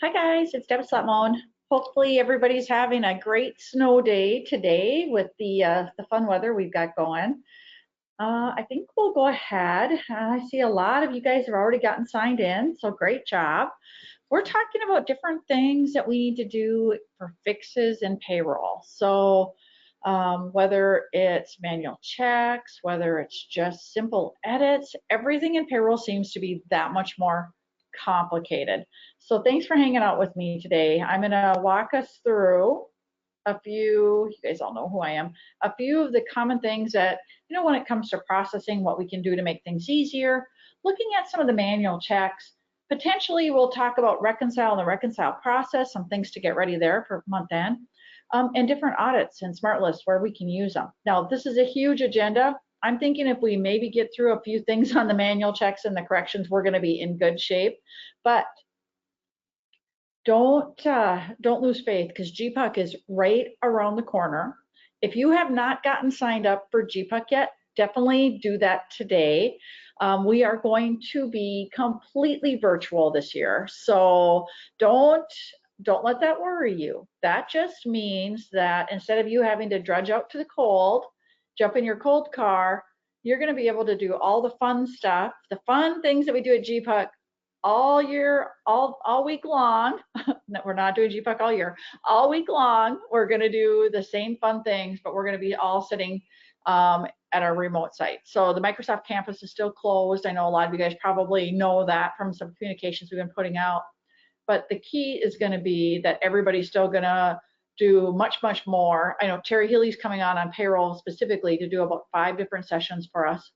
Hi guys, it's Deb Slutmone. Hopefully everybody's having a great snow day today with the fun weather we've got going. I think we'll go ahead. I see a lot of you guys have already gotten signed in, so great job. We're talking about different things that we need to do for fixes in payroll. So whether it's manual checks, whether it's just simple edits, everything in payroll seems to be that much more complicated. So thanks for hanging out with me today. I'm going to walk us through a few, you guys all know who I am, a few of the common things that, when it comes to processing, what we can do to make things easier, looking at some of the manual checks. Potentially, we'll talk about reconcile and the reconcile process, some things to get ready there for month end, and different audits and smart lists where we can use them. Now, this is a huge agenda. I'm thinking if we maybe get through a few things on the manual checks and the corrections, we're going to be in good shape. But don't lose faith, because GPUC is right around the corner. If you have not gotten signed up for GPUC yet, definitely do that today. We are going to be completely virtual this year, so don't let that worry you. That just means that instead of you having to drudge out to the cold, jump in your cold car, you're going to be able to do all the fun stuff, the fun things that we do at GPUC all year, all week long. We're not doing GPUC all year. All week long, we're going to do the same fun things, but we're going to be all sitting at our remote site. So the Microsoft campus is still closed. I know a lot of you guys probably know that from some communications we've been putting out. But the key is going to be that everybody's still going to do much, much more. I know Terry Healy's coming on payroll specifically to do about 5 different sessions for us.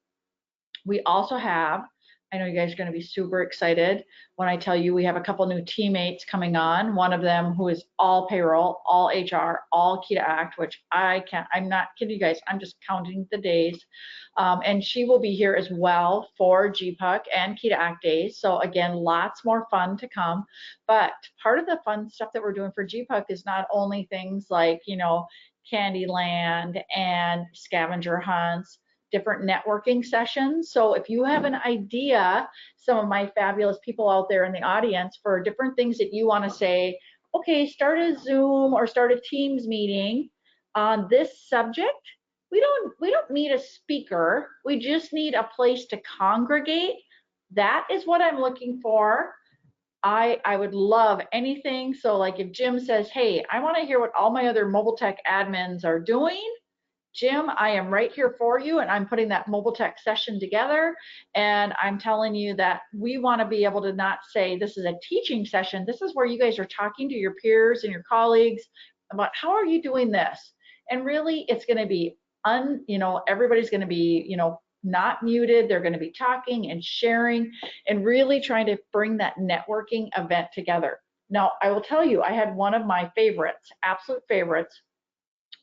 We also have, I know you guys are going to be super excited when I tell you we have a couple new teammates coming on. One of them who is all payroll, all HR, all Key to Act, which I'm not kidding you guys, I'm just counting the days. And she will be here as well for GPUC and Key to Act days. So again, lots more fun to come. But part of the fun stuff that we're doing for GPUC is not only things like, Candyland and scavenger hunts, different networking sessions. So if you have an idea, some of my fabulous people out there in the audience, for different things that you want to say, okay, start a Zoom or start a Teams meeting on this subject. We don't need a speaker. We just need a place to congregate. That is what I'm looking for. I would love anything. So like if Jim says, hey, I want to hear what all my other mobile tech admins are doing, Jim, I am right here for you, and I'm putting that mobile tech session together, and I'm telling you that we want to be able to not say this is a teaching session. This is where you guys are talking to your peers and your colleagues about how are you doing this, and really it's going to be everybody's going to be not muted. They're going to be talking and sharing and really trying to bring that networking event together. Now, I will tell you, I had one of my favorites, absolute favorites,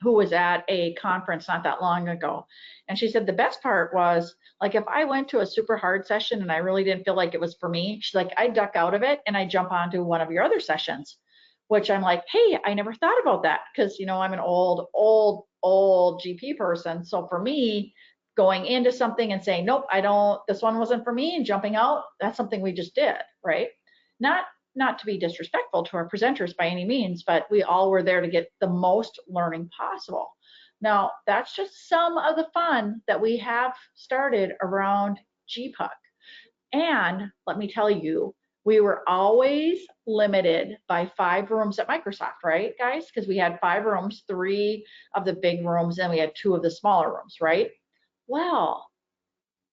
who was at a conference not that long ago. And she said the best part was, like, if I went to a super hard session and I really didn't feel like it was for me, she's like, I duck out of it and I jump onto one of your other sessions, which I'm like, hey, I never thought about that, because, I'm an old GP person. So for me, going into something and saying, nope, this one wasn't for me, and jumping out, that's something we just did, right? Not to be disrespectful to our presenters by any means, but we all were there to get the most learning possible. Now, that's just some of the fun that we have started around GPUC. And let me tell you, we were always limited by 5 rooms at Microsoft, right, guys? Because we had 5 rooms, 3 of the big rooms, and we had 2 of the smaller rooms, right? Well,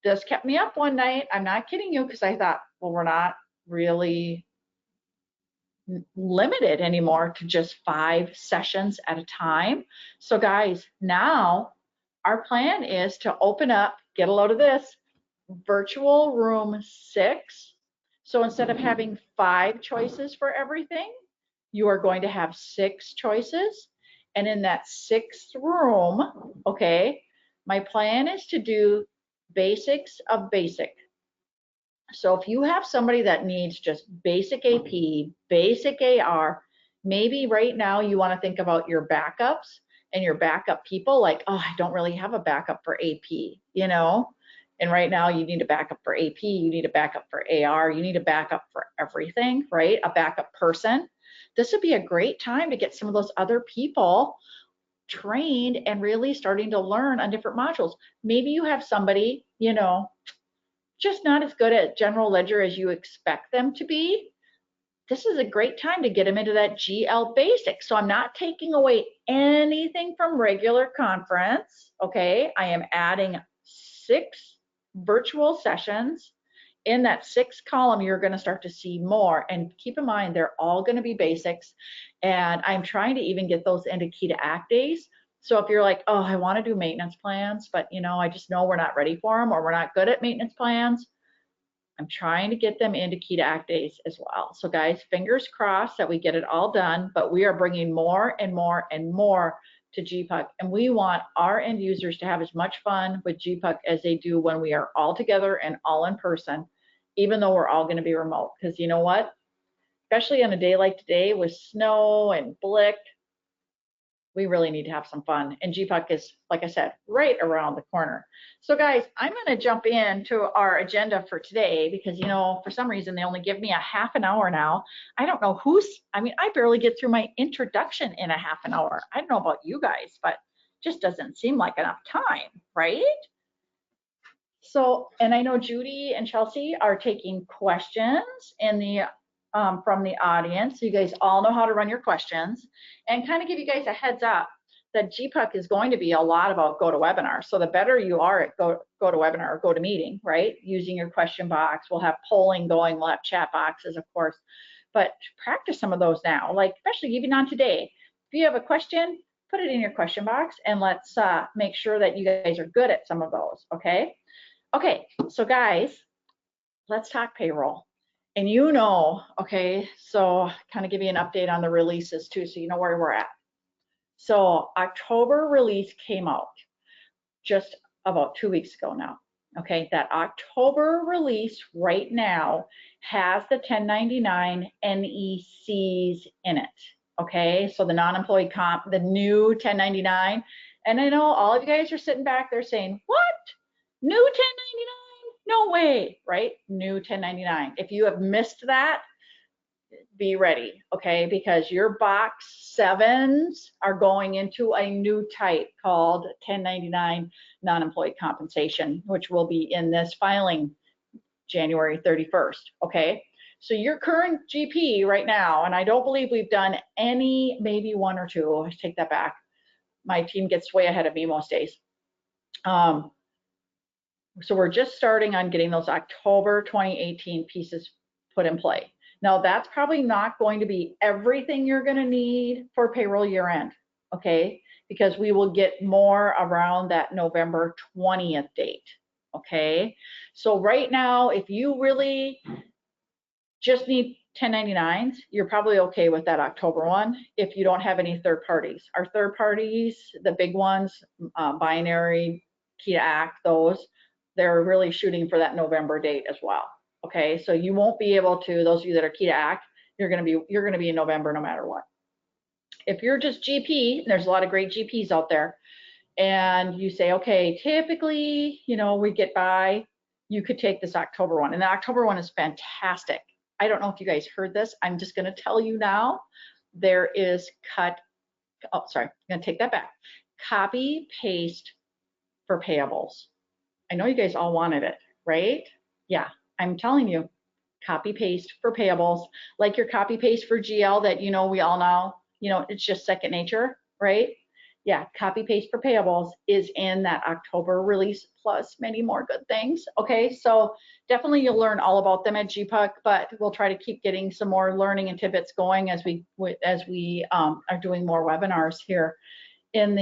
this kept me up one night. I'm not kidding you, because I thought, well, we're not really limited anymore to just 5 sessions at a time. So guys, now our plan is to open up, get a load of this, virtual room 6. So instead of having 5 choices for everything, you are going to have 6 choices. And in that 6th room, okay, my plan is to do basics of basic. So if you have somebody that needs just basic AP, basic AR, maybe right now you want to think about your backups and your backup people, like, oh, I don't really have a backup for AP, And right now you need a backup for AP, you need a backup for AR, you need a backup for everything, right? A backup person. This would be a great time to get some of those other people trained and really starting to learn on different modules. Maybe you have somebody, you know, just not as good at general ledger as you expect them to be. This is a great time to get them into that GL basics. So I'm not taking away anything from regular conference, okay? I am adding 6 virtual sessions. In that 6th column, you're going to start to see more. And keep in mind, they're all going to be basics. And I'm trying to even get those into Key to Act days. So if you're like, oh, I want to do maintenance plans, but you know, I just know we're not ready for them or we're not good at maintenance plans, I'm trying to get them into Key to Act days as well. So guys, fingers crossed that we get it all done, but we are bringing more and more and more to GPUC, and we want our end users to have as much fun with GPUC as they do when we are all together and all in person, even though we're all going to be remote. Because you know what? Especially on a day like today with snow and blick, we really need to have some fun. And GPUC is, like I said, right around the corner. So guys, I'm going to jump into our agenda for today because, you know, for some reason they only give me a half an hour now. I don't know I barely get through my introduction in a half an hour. I don't know about you guys, but just doesn't seem like enough time, right? So, and I know Judy and Chelsea are taking questions in the from the audience. So you guys all know how to run your questions, and kind of give you guys a heads up that GPUC is going to be a lot about GoToWebinar. So the better you are at GoToWebinar or GoToMeeting, right? Using your question box, we'll have polling going, we'll have chat boxes, of course, but practice some of those now, like especially even on today. If you have a question, put it in your question box, and let's make sure that you guys are good at some of those, okay? Okay, so guys, let's talk payroll. And you know, okay, so kind of give you an update on the releases too, so you know where we're at. So October release came out just about 2 weeks ago now. Okay, that October release right now has the 1099 NECs in it. Okay, so the non-employee comp, the new 1099. And I know all of you guys are sitting back there saying, what? New 1099? No way, right? New 1099. If you have missed that, be ready, okay? Because your box 7s are going into a new type called 1099 non-employee compensation, which will be in this filing January 31st, okay? So your current GP right now, and I don't believe we've done any, maybe 1 or 2, I take that back. My team gets way ahead of me most days. So we're just starting on getting those October 2018 pieces put in play. Now that's probably not going to be everything you're going to need for payroll year end, okay? Because we will get more around that November 20th date, okay? So right now, if you really just need 1099s, you're probably okay with that October one if you don't have any third parties. Our third parties, the big ones, binary, Key to Act, they're really shooting for that November date as well. Okay, so you won't be able to, those of you that are Key to Act, you're gonna be in November no matter what. If you're just GP, there's a lot of great GPs out there, and you say, okay, typically, you know, we get by, you could take this October one, and the October one is fantastic. I don't know if you guys heard this, I'm just gonna tell you now, there is I'm gonna take that back. Copy, paste for payables. I know you guys all wanted it, right? Yeah, I'm telling you, copy paste for payables, like your copy paste for GL that, you know, we all know, you know, it's just second nature, right? Yeah, copy paste for payables is in that October release, plus many more good things. Okay, so definitely you'll learn all about them at GPUC, but we'll try to keep getting some more learning and tidbits going as we are doing more webinars here in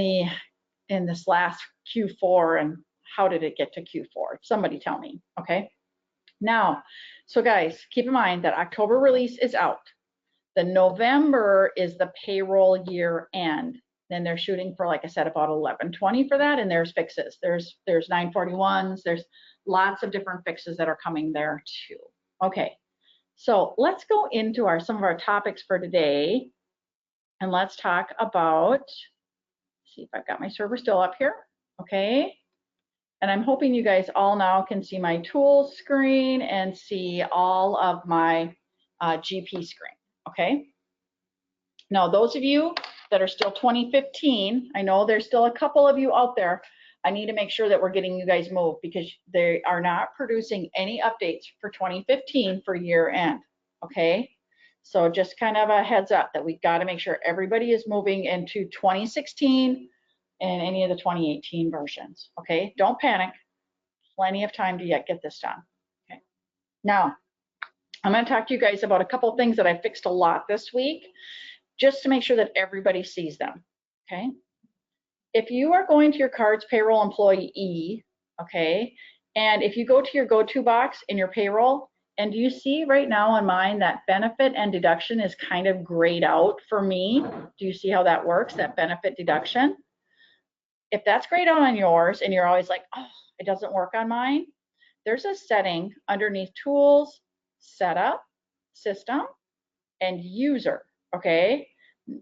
this last Q4. And how did it get to Q4? Somebody tell me, okay? Now, so guys, keep in mind that October release is out. The November is the payroll year end. Then they're shooting for, like I said, about 1120 for that, and there's fixes. There's 941s, there's lots of different fixes that are coming there too. Okay, so let's go into some of our topics for today, and let's talk about, see if I've got my server still up here, okay? And I'm hoping you guys all now can see my tools screen and see all of my GP screen, okay? Now, those of you that are still 2015, I know there's still a couple of you out there. I need to make sure that we're getting you guys moved because they are not producing any updates for 2015 for year end, okay? So just kind of a heads up that we've got to make sure everybody is moving into 2016 and any of the 2018 versions, okay? Don't panic. Plenty of time to yet get this done, okay? Now, I'm going to talk to you guys about a couple of things that I fixed a lot this week, just to make sure that everybody sees them, okay? If you are going to your cards payroll employee, okay, and if you go to your go-to box in your payroll, and do you see right now on mine that benefit and deduction is kind of grayed out for me? Do you see how that works, that benefit deduction? If that's grayed out on yours and you're always like, oh, it doesn't work on mine, there's a setting underneath Tools, Setup, System, and User, okay?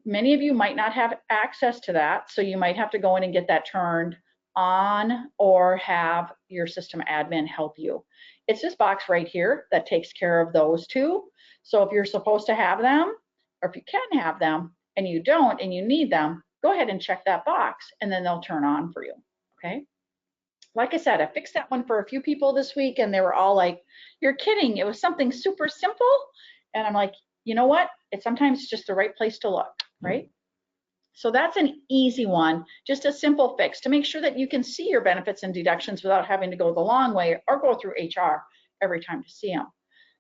Many of you might not have access to that, so you might have to go in and get that turned on or have your system admin help you. It's this box right here that takes care of those two. So if you're supposed to have them, or if you can have them and you don't and you need them, go ahead and check that box and then they'll turn on for you, okay? Like I said, I fixed that one for a few people this week and they were all like, you're kidding, it was something super simple. And I'm like, you know what? It's sometimes just the right place to look, right? So that's an easy one, just a simple fix to make sure that you can see your benefits and deductions without having to go the long way or go through HR every time to see them.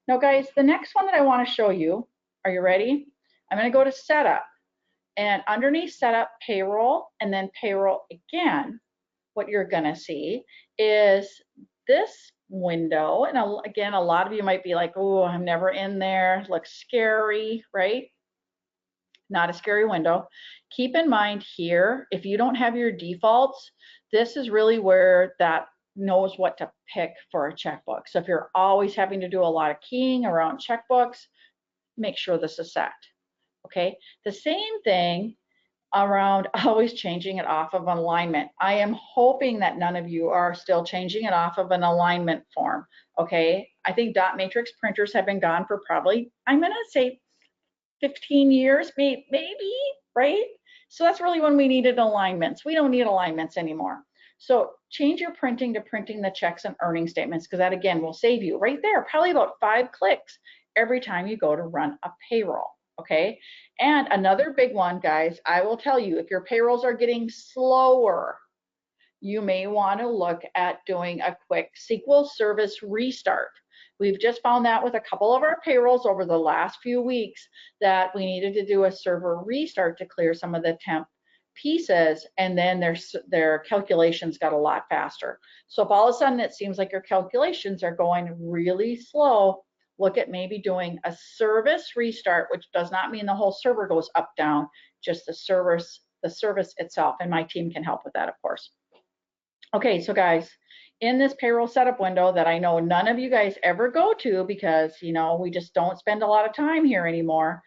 Now guys, the next one that I want to show you, are you ready? I'm going to go to Setup, and underneath Setup, Payroll, and then Payroll again, what you're going to see is this window. And again, a lot of you might be like, oh, I'm never in there, looks scary, right? Not a scary window. Keep in mind here, if you don't have your defaults, this is really where that knows what to pick for a checkbook. So if you're always having to do a lot of keying around checkbooks, make sure this is set, okay? The same thing around always changing it off of an alignment. I am hoping that none of you are still changing it off of an alignment form, okay? I think dot matrix printers have been gone for probably, I'm gonna say 15 years, maybe, right? So that's really when we needed alignments. We don't need alignments anymore. So change your printing to printing the checks and earning statements, because that again will save you right there, probably about 5 clicks every time you go to run a payroll, okay? And another big one, guys, I will tell you, if your payrolls are getting slower, you may want to look at doing a quick SQL service restart. We've just found that with a couple of our payrolls over the last few weeks that we needed to do a server restart to clear some of the temp pieces, and then their calculations got a lot faster. So if all of a sudden it seems like your calculations are going really slow, look at maybe doing a service restart, which does not mean the whole server goes up, down, just the service itself, and my team can help with that, of course. Okay, so guys, in this payroll setup window that I know none of you guys ever go to because, you know, we just don't spend a lot of time here anymore,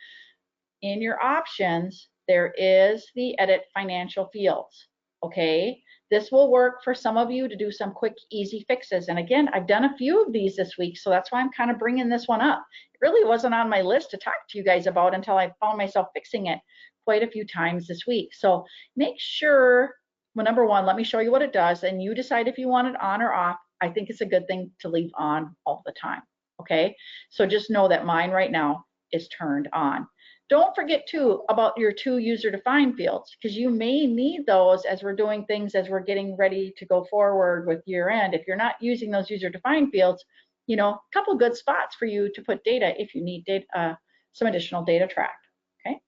in your options, there is the edit financial fields, okay? This will work for some of you to do some quick, easy fixes. And again, I've done a few of these this week, so that's why I'm kind of bringing this one up. It really wasn't on my list to talk to you guys about until I found myself fixing it quite a few times this week. So make sure, well, number one, let me show you what it does, and you decide if you want it on or off. I think it's a good thing to leave on all the time, okay? So just know that mine right now is turned on. Don't forget too about your 2 user-defined fields, because you may need those as we're doing things, as we're getting ready to go forward with year end. If you're not using those user-defined fields, you know, a couple good spots for you to put data if you need data, some additional data tracked, okay?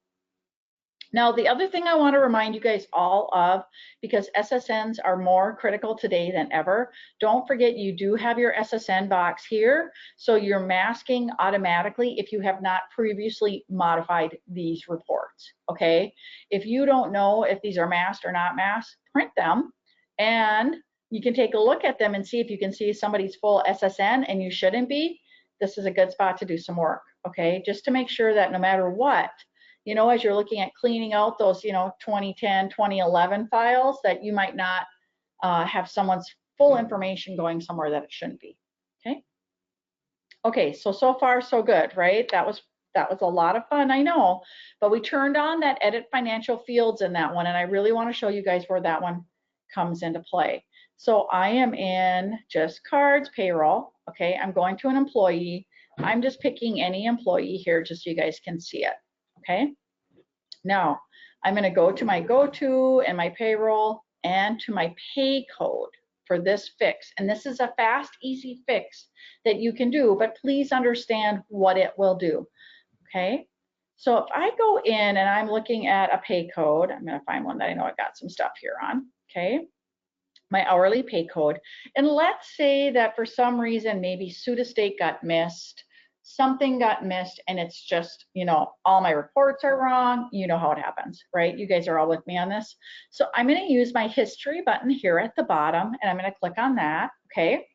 Now, the other thing I want to remind you guys all of, because SSNs are more critical today than ever, don't forget you do have your SSN box here, so you're masking automatically if you have not previously modified these reports, okay? If you don't know if these are masked or not masked, print them, and you can take a look at them and see if you can see somebody's full SSN and you shouldn't be. This is a good spot to do some work, okay? Just to make sure that no matter what, you know, as you're looking at cleaning out those, you know, 2010, 2011 files, that you might not have someone's full information going somewhere that it shouldn't be. Okay. Okay, so far so good, right? That was a lot of fun, I know, but we turned on that edit financial fields in that one, and I really want to show you guys where that one comes into play. So I am in just cards, payroll. Okay, I'm going to an employee. I'm just picking any employee here just so you guys can see it. Okay, now I'm going to go to my go-to and my payroll and to my pay code for this fix. And this is a fast, easy fix that you can do, but please understand what it will do. Okay, so if I go in and I'm looking at a pay code, I'm going to find one that I know I've got some stuff here on. Okay, my hourly pay code. And let's say that for some reason, maybe SUTA state got missed, something got missed, and it's just, you know, all my reports are wrong. You know how it happens, right? You guys are all with me on this. So I'm going to use my history button here at the bottom, and I'm going to click on that. Okay.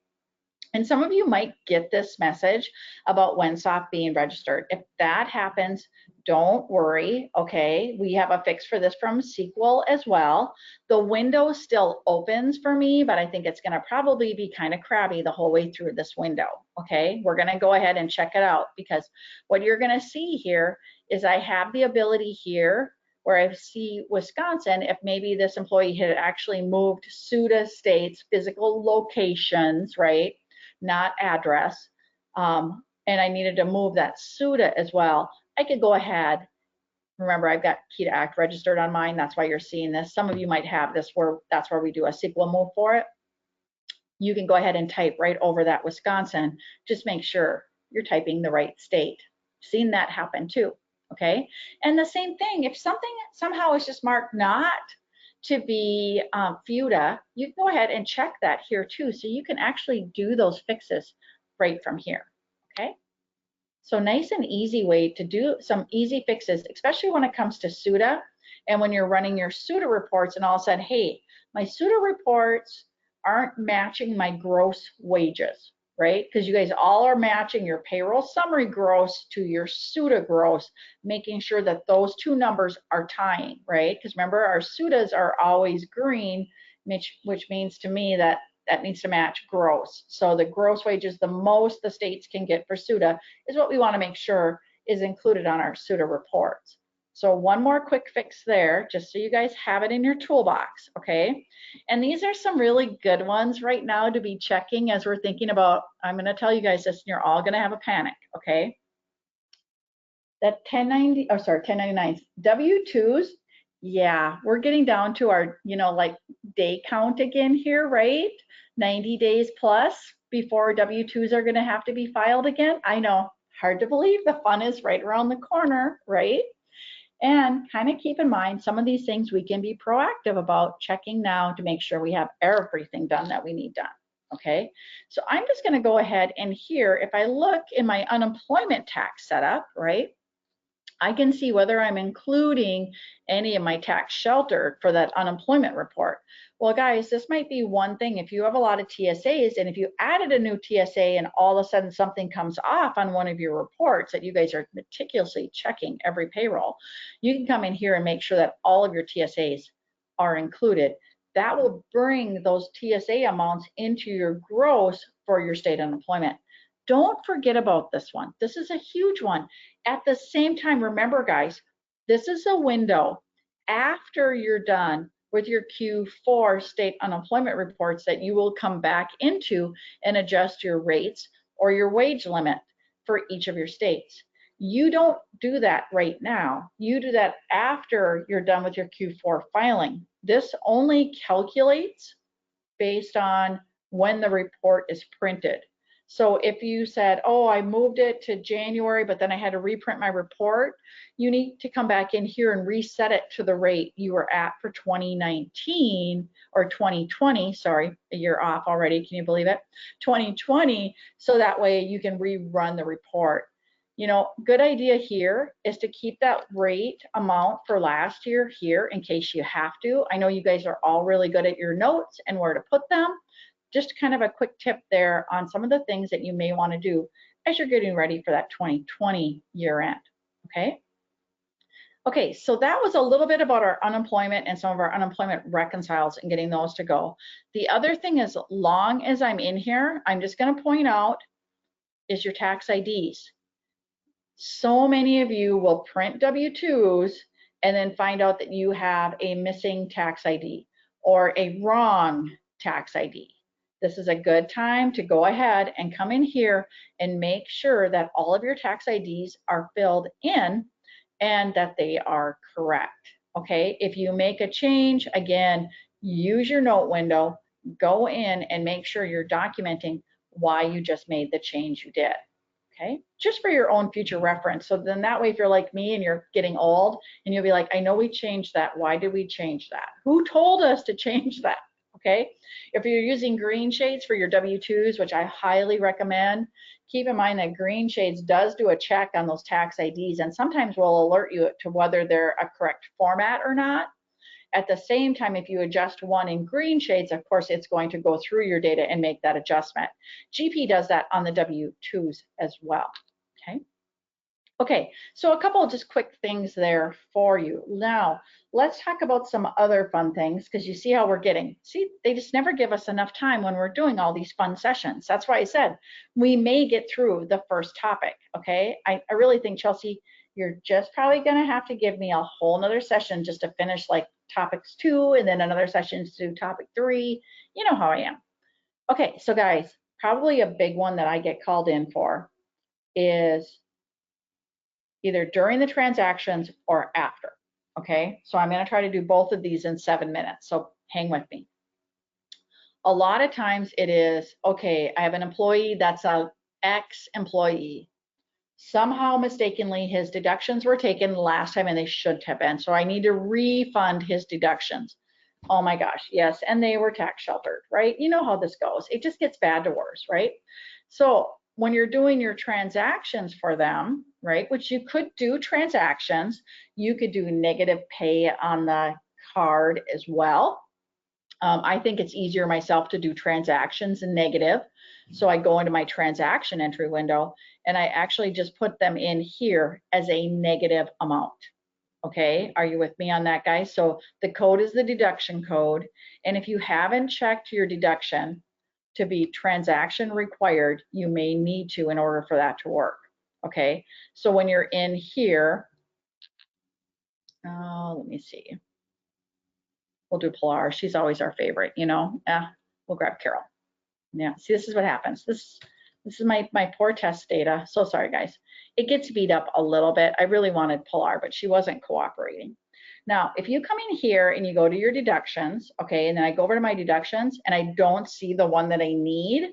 And some of you might get this message about WinSoft being registered. If that happens, don't worry, okay? We have a fix for this from SQL as well. The window still opens for me, but I think it's gonna probably be kind of crabby the whole way through this window, okay? We're gonna go ahead and check it out, because what you're gonna see here is I have the ability here where I see Wisconsin, if maybe this employee had actually moved SUTA states, physical locations, right? Not address, and I needed to move that SUTA as well, I could go ahead. Remember, I've got Key to Act registered on mine. That's why you're seeing this. Some of you might have this where that's where we do a SQL move for it. You can go ahead and type right over that Wisconsin. Just make sure you're typing the right state. Seen that happen too, okay? And the same thing, if something somehow is just marked not to be FUTA, you can go ahead and check that here too, so you can actually do those fixes right from here, okay? So nice and easy way to do some easy fixes, especially when it comes to SUTA, and when you're running your SUTA reports and all of a sudden, hey, my SUTA reports aren't matching my gross wages, right? Because you guys all are matching your payroll summary gross to your SUTA gross, making sure that those two numbers are tying, right? Because remember, our SUTAs are always green, which means to me that that needs to match gross. So the gross wages, the most the states can get for SUTA, is what we want to make sure is included on our SUTA reports. So one more quick fix there, just so you guys have it in your toolbox, okay? And these are some really good ones right now to be checking as we're thinking about, I'm gonna tell you guys this, and you're all gonna have a panic, okay? That 1099s, W-2s, yeah, we're getting down to our, you know, like day count again here, right? 90 days plus before W-2s are gonna have to be filed again. I know, hard to believe, the fun is right around the corner, right? And kind of keep in mind, some of these things we can be proactive about checking now to make sure we have everything done that we need done, okay? So I'm just gonna go ahead and here, if I look in my unemployment tax setup, right, I can see whether I'm including any of my tax sheltered for that unemployment report. Well, guys, this might be one thing. If you have a lot of TSAs, and if you added a new TSA and all of a sudden something comes off on one of your reports that you guys are meticulously checking every payroll, you can come in here and make sure that all of your TSAs are included. That will bring those TSA amounts into your gross for your state unemployment. Don't forget about this one. This is a huge one. At the same time, remember guys, this is a window after you're done with your Q4 state unemployment reports that you will come back into and adjust your rates or your wage limit for each of your states. You don't do that right now. You do that after you're done with your Q4 filing. This only calculates based on when the report is printed. So if you said, oh, I moved it to January, but then I had to reprint my report, you need to come back in here and reset it to the rate you were at for 2019 or 2020, sorry, a year off already, can you believe it? 2020, so that way you can rerun the report. You know, good idea here is to keep that rate amount for last year here in case you have to. I know you guys are all really good at your notes and where to put them. Just kind of a quick tip there on some of the things that you may want to do as you're getting ready for that 2020 year end, okay? Okay, so that was a little bit about our unemployment and some of our unemployment reconciles and getting those to go. The other thing is, long as I'm in here, I'm just going to point out is your tax IDs. So many of you will print W-2s and then find out that you have a missing tax ID or a wrong tax ID. This is a good time to go ahead and come in here and make sure that all of your tax IDs are filled in and that they are correct. Okay, if you make a change, again, use your note window, go in and make sure you're documenting why you just made the change you did. Okay, just for your own future reference. So then that way, if you're like me and you're getting old and you'll be like, I know we changed that. Why did we change that? Who told us to change that? Okay, if you're using green shades for your W-2s, which I highly recommend, keep in mind that green shades does do a check on those tax IDs and sometimes will alert you to whether they're a correct format or not. At the same time, if you adjust one in green shades, of course, it's going to go through your data and make that adjustment. GP does that on the W-2s as well, okay? Okay, so a couple of just quick things there for you. Now, let's talk about some other fun things because you see how we're getting. See, they just never give us enough time when we're doing all these fun sessions. That's why I said we may get through the first topic, okay? I really think, Chelsea, you're just probably gonna have to give me a whole nother session just to finish like topics 2 and then another session to do topic 3. You know how I am. Okay, so guys, probably a big one that I get called in for is either during the transactions or after, okay? So I'm gonna try to do both of these in 7 minutes, so hang with me. A lot of times it is, okay, I have an employee that's a ex-employee. Somehow mistakenly his deductions were taken last time and they shouldn't have been, so I need to refund his deductions. Oh my gosh, yes, and they were tax sheltered, right? You know how this goes. It just gets bad to worse, right? So when you're doing your transactions for them, right, which you could do transactions, you could do negative pay on the card as well. I think it's easier myself to do transactions and negative. So I go into my transaction entry window and I actually just put them in here as a negative amount. Okay, are you with me on that, guys? So the code is the deduction code. And if you haven't checked your deduction to be transaction required, you may need to in order for that to work. Okay, so when you're in here, let me see. We'll do Pilar. She's always our favorite, you know. We'll grab Carol. Yeah, see, this is what happens. This is my poor test data. So sorry, guys. It gets beat up a little bit. I really wanted Pilar, but she wasn't cooperating. Now, if you come in here and you go to your deductions, okay, and then I go over to my deductions and I don't see the one that I need,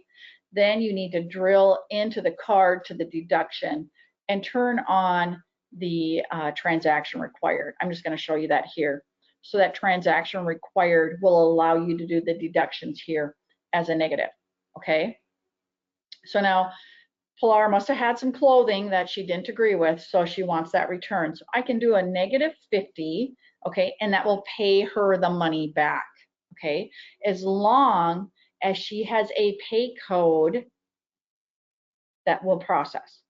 then you need to drill into the card to the deduction and turn on the transaction required. I'm just going to show you that here. So that transaction required will allow you to do the deductions here as a negative, okay? So now Pilar must have had some clothing that she didn't agree with, so she wants that returned. So I can do a negative 50, okay, and that will pay her the money back, okay? As long as she has a pay code that will process,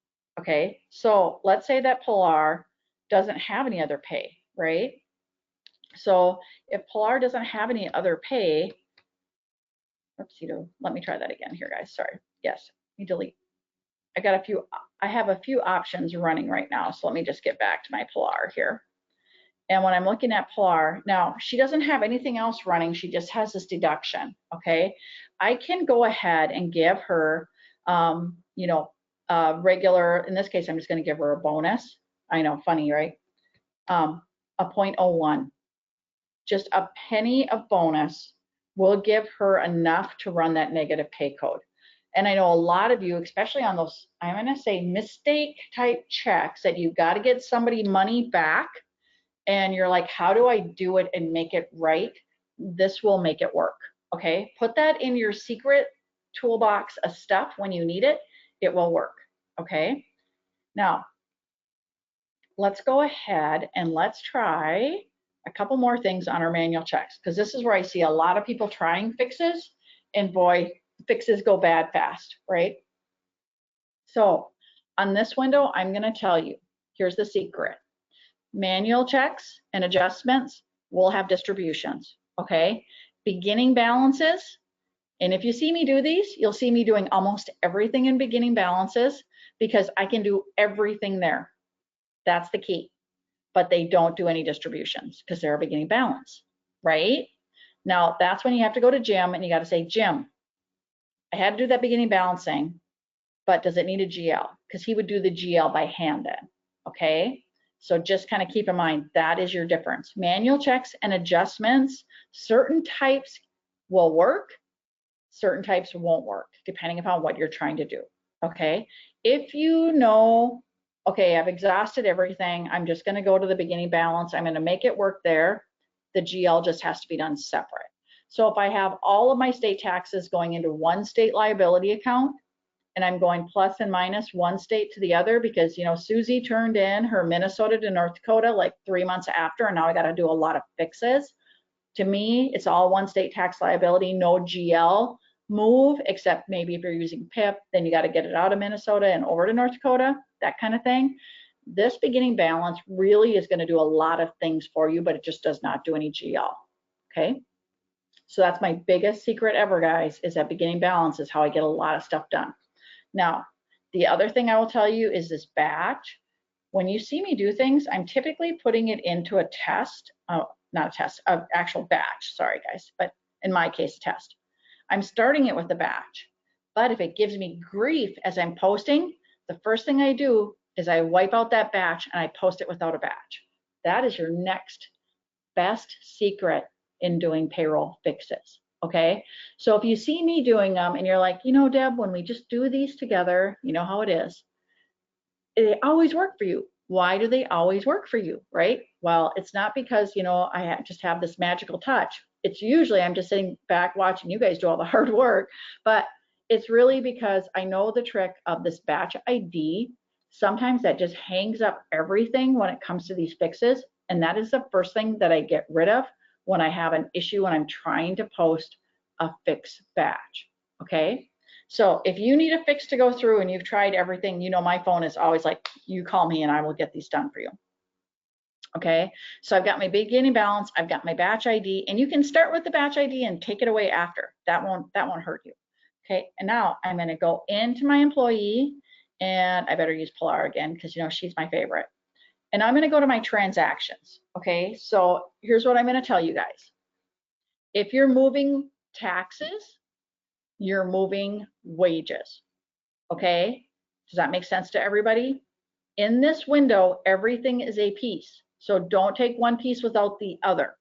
okay? So let's say that Pilar doesn't have any other pay, right? So if Pilar doesn't have any other pay, oopsie, let me try that again here, guys, sorry. Yes, let me delete. I have a few options running right now, so let me just get back to my Pilar here. And when I'm looking at Pilar, now she doesn't have anything else running, she just has this deduction, okay? I can go ahead and give her, you know, regular, in this case, I'm just gonna give her a bonus. I know, funny, right? A 0.01, just a penny of bonus will give her enough to run that negative pay code. And I know a lot of you, especially on those, I'm gonna say mistake type checks that you've got to get somebody money back and you're like, how do I do it and make it right? This will make it work, okay? Put that in your secret toolbox of stuff when you need it, it will work, okay? Now, let's go ahead and let's try a couple more things on our manual checks because this is where I see a lot of people trying fixes and boy, fixes go bad fast, right? So on this window, I'm gonna tell you, here's the secret. Manual checks and adjustments will have distributions, okay? Beginning balances, and if you see me do these, you'll see me doing almost everything in beginning balances because I can do everything there. That's the key. But they don't do any distributions because they're a beginning balance, right? Now, that's when you have to go to Jim and you got to say, Jim, I had to do that beginning balancing, but does it need a GL? Because he would do the GL by hand then, okay? So just kind of keep in mind, that is your difference. Manual checks and adjustments, certain types will work, certain types won't work, depending upon what you're trying to do, okay? If you know, okay, I've exhausted everything, I'm just gonna go to the beginning balance, I'm gonna make it work there, the GL just has to be done separate. So if I have all of my state taxes going into one state liability account, and I'm going plus and minus one state to the other because, you know, Susie turned in her Minnesota to North Dakota like 3 months after, and now I got to do a lot of fixes. To me, it's all one state tax liability, no GL move, except maybe if you're using PIP, then you got to get it out of Minnesota and over to North Dakota, that kind of thing. This beginning balance really is going to do a lot of things for you, but it just does not do any GL, okay? So that's my biggest secret ever, guys, is that beginning balance is how I get a lot of stuff done. Now, the other thing I will tell you is this batch. When you see me do things, I'm typically putting it into a test, not a test, an actual batch, sorry guys, but in my case, a test. I'm starting it with the batch, but if it gives me grief as I'm posting, the first thing I do is I wipe out that batch and I post it without a batch. That is your next best secret in doing payroll fixes. Okay, so if you see me doing them and you're like, you know, Deb, when we just do these together, you know how it is, they always work for you. Why do they always work for you, right? Well, it's not because, you know, I just have this magical touch. It's usually I'm just sitting back watching you guys do all the hard work, but it's really because I know the trick of this batch ID. Sometimes that just hangs up everything when it comes to these fixes, and that is the first thing that I get rid of when I have an issue when I'm trying to post a fix batch, okay? So if you need a fix to go through and you've tried everything, you know my phone is always like, you call me and I will get these done for you, okay? So I've got my beginning balance, I've got my batch ID, and you can start with the batch ID and take it away after. That won't hurt you, okay? And now I'm gonna go into my employee, and I better use Pilar again because, you know, she's my favorite. And I'm gonna go to my transactions, okay? So here's what I'm gonna tell you guys. If you're moving taxes, you're moving wages, okay? Does that make sense to everybody? In this window, everything is a piece. So don't take one piece without the other.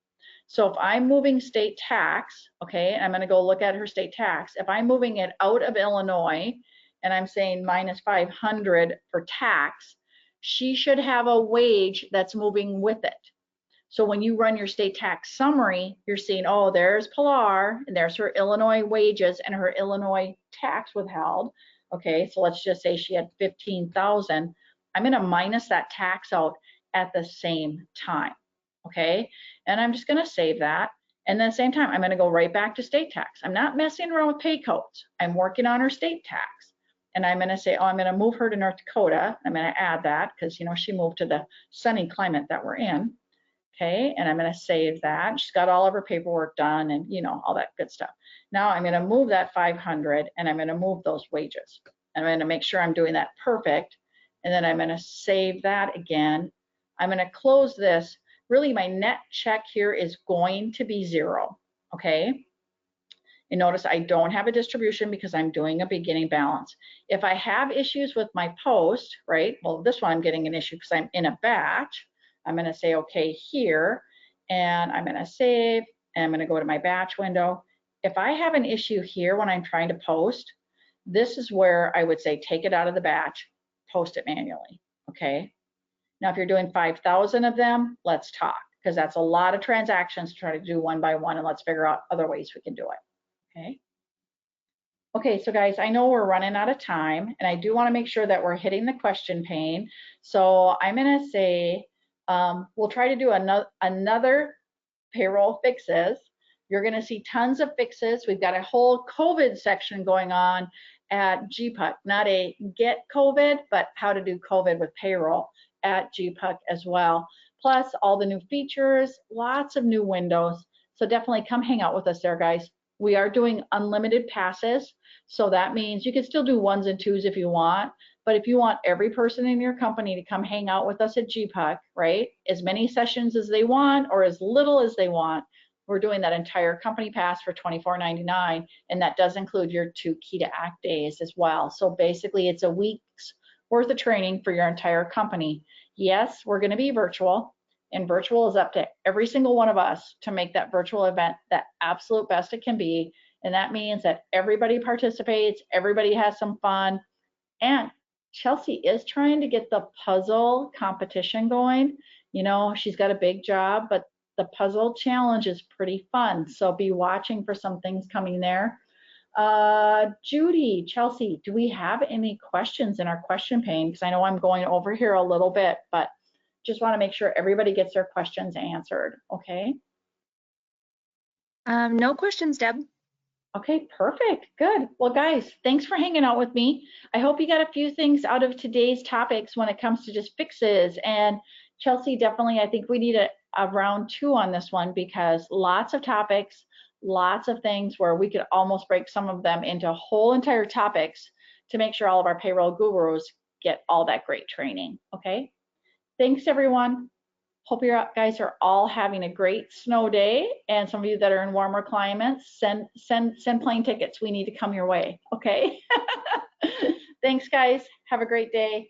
So if I'm moving state tax, okay, I'm gonna go look at her state tax. If I'm moving it out of Illinois and I'm saying minus 500 for tax, she should have a wage that's moving with it. So when you run your state tax summary, you're seeing, oh, there's Pilar, and there's her Illinois wages and her Illinois tax withheld. Okay, so let's just say she had 15,000. I'm gonna minus that tax out at the same time, okay? And I'm just gonna save that. And then at the same time, I'm gonna go right back to state tax. I'm not messing around with pay codes. I'm working on her state tax. And I'm gonna say, oh, I'm gonna move her to North Dakota. I'm gonna add that because, you know, she moved to the sunny climate that we're in. Okay, and I'm gonna save that. She's got all of her paperwork done and, you know, all that good stuff. Now I'm gonna move that 500 and I'm gonna move those wages. And I'm gonna make sure I'm doing that perfect. And then I'm gonna save that again. I'm gonna close this. Really, my net check here is going to be 0, okay? And notice I don't have a distribution because I'm doing a beginning balance. If I have issues with my post, right? Well, this one I'm getting an issue because I'm in a batch. I'm gonna say okay here, and I'm gonna save, and I'm gonna go to my batch window. If I have an issue here when I'm trying to post, this is where I would say take it out of the batch, post it manually, okay? Now, if you're doing 5,000 of them, let's talk, because that's a lot of transactions to try to do one by one, and let's figure out other ways we can do it. Okay. Okay, so guys, I know we're running out of time, and I do want to make sure that we're hitting the question pane. So I'm going to say we'll try to do another payroll fixes. You're going to see tons of fixes. We've got a whole COVID section going on at GPUC, not a get COVID, but how to do COVID with payroll at GPUC as well. plus all the new features, lots of new windows. So definitely come hang out with us there, guys. We are doing unlimited passes. So that means you can still do ones and twos if you want. But if you want every person in your company to come hang out with us at GPUC, right? As many sessions as they want or as little as they want, we're doing that entire company pass for $24.99, and that does include your 2 Key to Act days as well. So basically it's a week's worth of training for your entire company. Yes, we're going to be virtual, and virtual is up to every single one of us to make that virtual event the absolute best it can be. And that means that everybody participates, everybody has some fun. And Chelsea is trying to get the puzzle competition going. You know, she's got a big job, but the puzzle challenge is pretty fun. So be watching for some things coming there. Judy, Chelsea, do we have any questions in our question pane? Because I know I'm going over here a little bit, but just want to make sure everybody gets their questions answered. Okay. No questions, Deb. Okay, perfect. Good. Well, guys, thanks for hanging out with me. I hope you got a few things out of today's topics when it comes to just fixes. And Chelsea, definitely, I think we need a round 2 on this one, because lots of topics, lots of things where we could almost break some of them into whole entire topics to make sure all of our payroll gurus get all that great training. Okay. Thanks, everyone. Hope you guys are all having a great snow day, and some of you that are in warmer climates, send plane tickets. We need to come your way. Okay. Thanks, guys. Have a great day.